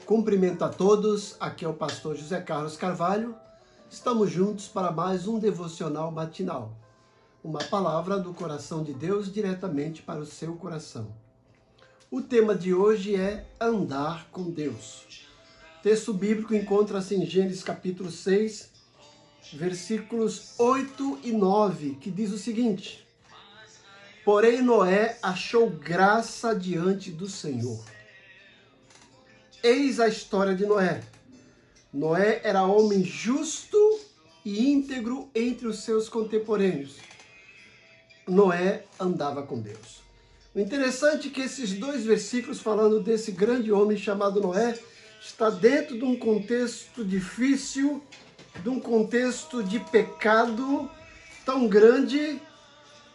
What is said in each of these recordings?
Cumprimento a todos, aqui é o pastor José Carlos Carvalho. Estamos juntos para mais um devocional matinal. Uma palavra do coração de Deus diretamente para o seu coração. O tema de hoje é andar com Deus. O texto bíblico encontra-se em Gênesis capítulo 6, versículos 8 e 9, que diz o seguinte: Porém Noé achou graça diante do Senhor. Eis a história de Noé. Noé era homem justo e íntegro entre os seus contemporâneos. Noé andava com Deus. O interessante é que esses dois versículos falando desse grande homem chamado Noé está dentro de um contexto difícil, de um contexto de pecado tão grande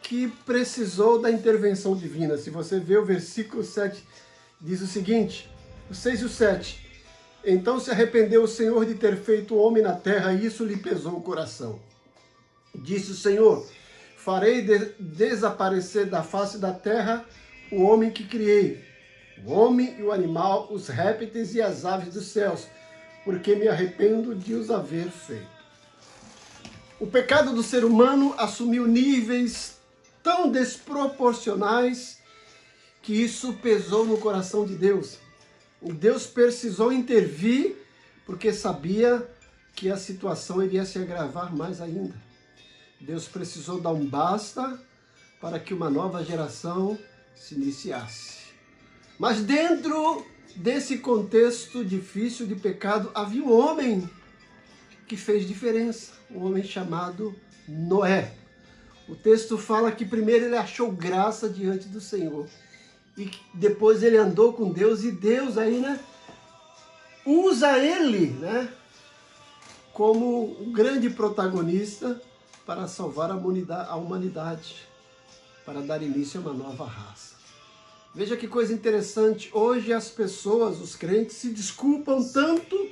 que precisou da intervenção divina. Se você vê o versículo 7, diz o seguinte, o 6 e o 7. Então se arrependeu o Senhor de ter feito o homem na terra, e isso lhe pesou o coração. Disse o Senhor: farei desaparecer da face da terra o homem que criei, o homem e o animal, os répteis e as aves dos céus, porque me arrependo de os haver feito. O pecado do ser humano assumiu níveis tão desproporcionais que isso pesou no coração de Deus. Deus precisou intervir porque sabia que a situação iria se agravar mais ainda. Deus precisou dar um basta para que uma nova geração se iniciasse. Mas dentro desse contexto difícil de pecado, havia um homem que fez diferença, um homem chamado Noé. O texto fala que primeiro ele achou graça diante do Senhor. E depois ele andou com Deus, e Deus aí, usa ele, como um grande protagonista para salvar a humanidade, para dar início a uma nova raça. Veja que coisa interessante, hoje as pessoas, os crentes, se desculpam tanto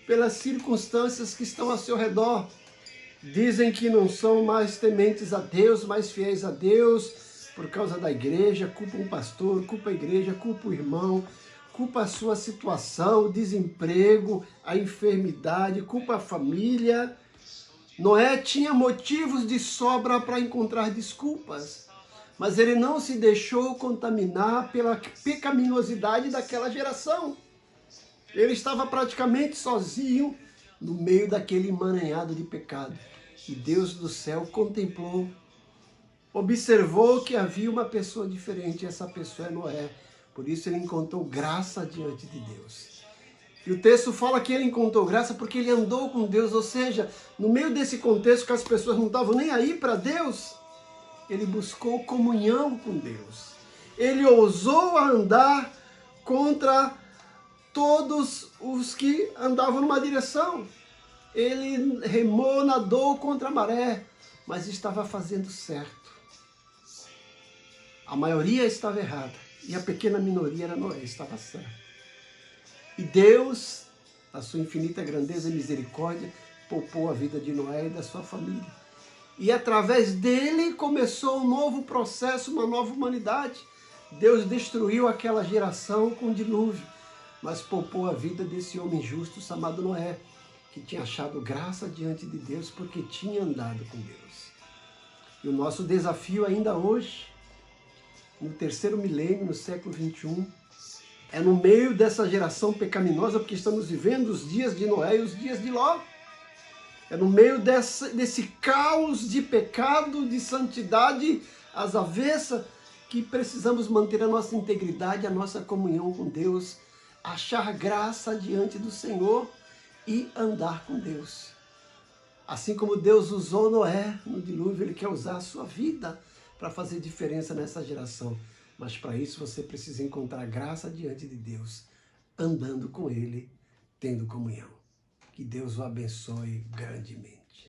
pelas circunstâncias que estão ao seu redor. Dizem que não são mais tementes a Deus, mais fiéis a Deus, por causa da igreja, culpa um pastor, culpa a igreja, culpa o irmão, culpa a sua situação, o desemprego, a enfermidade, culpa a família. Noé tinha motivos de sobra para encontrar desculpas, mas ele não se deixou contaminar pela pecaminosidade daquela geração. Ele estava praticamente sozinho no meio daquele emaranhado de pecado. E Deus do céu contemplou, observou que havia uma pessoa diferente, e essa pessoa é Noé. Por isso ele encontrou graça diante de Deus. E o texto fala que ele encontrou graça porque ele andou com Deus, ou seja, no meio desse contexto que as pessoas não estavam nem aí para Deus, ele buscou comunhão com Deus. Ele ousou andar contra todos os que andavam numa direção. Ele remou, nadou contra a maré, mas estava fazendo certo. A maioria estava errada e a pequena minoria era Noé, estava certa. E Deus, na sua infinita grandeza e misericórdia, poupou a vida de Noé e da sua família. E através dele começou um novo processo, uma nova humanidade. Deus destruiu aquela geração com dilúvio, mas poupou a vida desse homem justo chamado Noé, que tinha achado graça diante de Deus porque tinha andado com Deus. E o nosso desafio ainda hoje, no terceiro milênio, no século 21, é no meio dessa geração pecaminosa, porque estamos vivendo os dias de Noé e os dias de Ló. É no meio desse caos de pecado, de santidade às avessas, que precisamos manter a nossa integridade, a nossa comunhão com Deus, achar graça diante do Senhor e andar com Deus. Assim como Deus usou Noé no dilúvio, Ele quer usar a sua vida para fazer diferença nessa geração. Mas para isso você precisa encontrar graça diante de Deus, andando com Ele, tendo comunhão. Que Deus o abençoe grandemente.